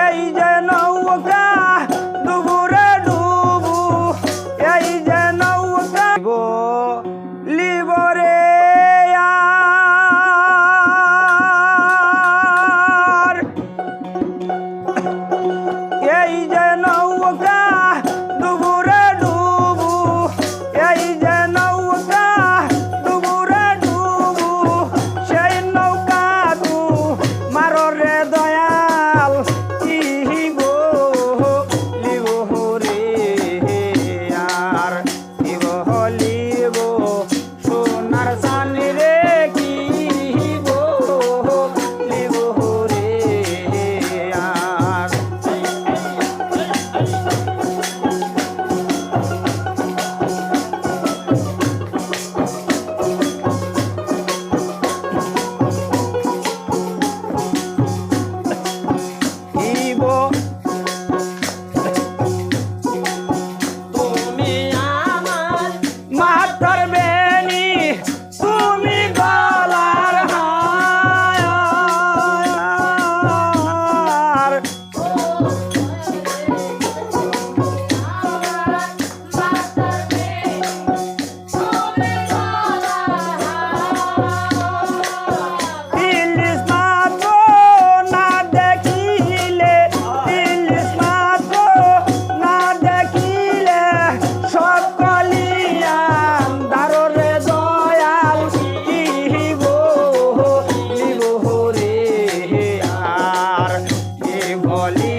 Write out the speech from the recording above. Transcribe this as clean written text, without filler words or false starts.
এই যে নৌকা ডুবুরে ডুবু, এই যে নৌকা লিবরে আর, এই যে নৌকা ডুবুরে ডুবু, এই যে নৌকা ডুবুরে ডুবু, সেই নৌকা তু মারো রে দয়াল ইগো লিব রে আর ইব লিব সোনার সানি রে কি গো লিব রে আর ইব তুমি আমার মাথার বেনি তুমি গলার হার, ইলিশ মাত্র না দেখিলে, ইলিশ মাত্র না দেখিলে সকলিয়ান দারো রে দয়াল কি গো লিব রে আর এ বলি